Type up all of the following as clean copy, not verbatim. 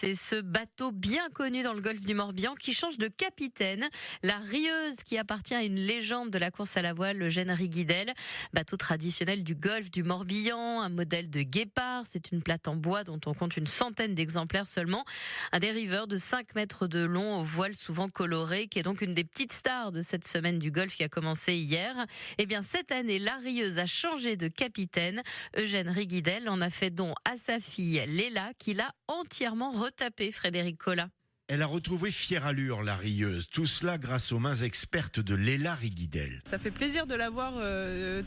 C'est ce bateau bien connu dans le golfe du Morbihan qui change de capitaine. La Rieuse, qui appartient à une légende de la course à la voile, Eugène Riguidel. Bateau traditionnel du golfe du Morbihan, un modèle de guépard. C'est une plate en bois dont on compte une centaine d'exemplaires seulement. Un dériveur de 5 mètres de long aux voiles souvent colorées, qui est donc une des petites stars de cette semaine du golfe qui a commencé hier. Eh bien, cette année, la Rieuse a changé de capitaine. Eugène Riguidel en a fait don à sa fille Léla, qui l'a entièrement retapé, Frédéric Collat. Elle a retrouvé fière allure, la Rieuse. Tout cela grâce aux mains expertes de Léla Riguidel. Ça fait plaisir de la voir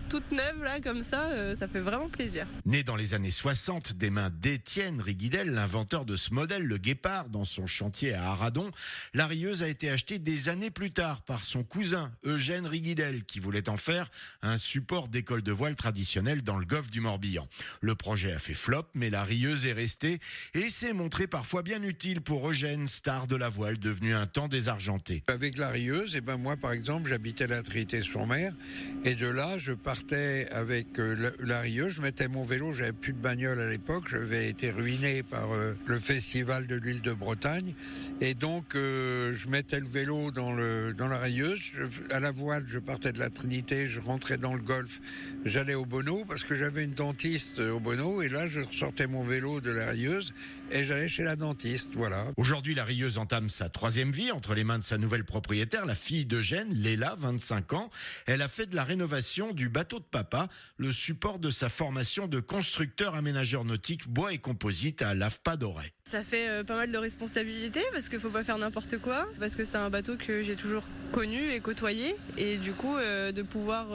toute neuve, là, comme ça. Ça fait vraiment plaisir. Née dans les années 60 des mains d'Étienne Riguidel, l'inventeur de ce modèle, le guépard, dans son chantier à Arradon, la Rieuse a été achetée des années plus tard par son cousin, Eugène Riguidel, qui voulait en faire un support d'école de voile traditionnelle dans le golfe du Morbihan. Le projet a fait flop, mais la Rieuse est restée et s'est montrée parfois bien utile pour Eugène, star de la voile, devenu un temps désargenté. Avec la Rieuse, moi par exemple, j'habitais la Trinité-sur-Mer et de là, je partais avec la Rieuse, je mettais mon vélo, j'avais plus de bagnole à l'époque, j'avais été ruiné par le festival de l'île de Bretagne et donc je mettais le vélo dans la Rieuse, à la voile, je partais de la Trinité, je rentrais dans le golfe, j'allais au Bonneau parce que j'avais une dentiste au Bonneau et là je sortais mon vélo de la Rieuse et j'allais chez la dentiste, voilà. Aujourd'hui, la Rieuse entame sa 3e vie entre les mains de sa nouvelle propriétaire, la fille d'Eugène, Léla, 25 ans. Elle a fait de la rénovation du bateau de papa le support de sa formation de constructeur aménageur nautique bois et composite à l'AFPA d'Auray. Ça fait pas mal de responsabilités parce qu'il faut pas faire n'importe quoi, parce que c'est un bateau que j'ai toujours connu et côtoyé et du coup de pouvoir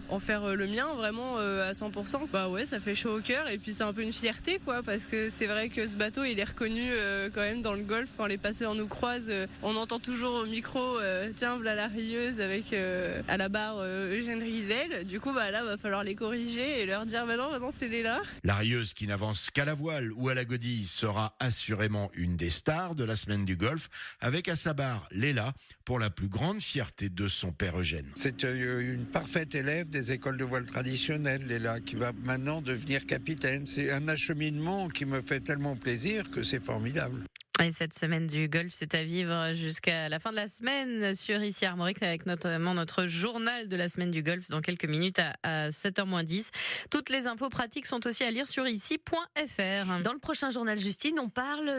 en faire le mien vraiment à 100%, bah ouais, ça fait chaud au cœur et puis c'est un peu une fierté quoi, parce que c'est vrai que ce bateau il est reconnu quand même dans le golfe. Quand les passeurs nous croisent, on entend toujours au micro tiens voilà la Rieuse avec à la barre Eugène Riguidel. Du coup bah là va falloir les corriger et leur dire maintenant c'est Léla. La Rieuse, qui n'avance qu'à la voile ou à la godille, sera assurément une des stars de la semaine du golfe, avec à sa barre Léla, pour la plus grande fierté de son père Eugène. C'est une parfaite élève des écoles de voile traditionnelles, Léla, qui va maintenant devenir capitaine. C'est un acheminement qui me fait tellement plaisir que c'est formidable. Et cette semaine du golf, c'est à vivre jusqu'à la fin de la semaine sur ici Armorique, avec notamment notre journal de la semaine du golf dans quelques minutes à 7h-10. Toutes les infos pratiques sont aussi à lire sur ici.fr. Dans le prochain journal, Justine, on parle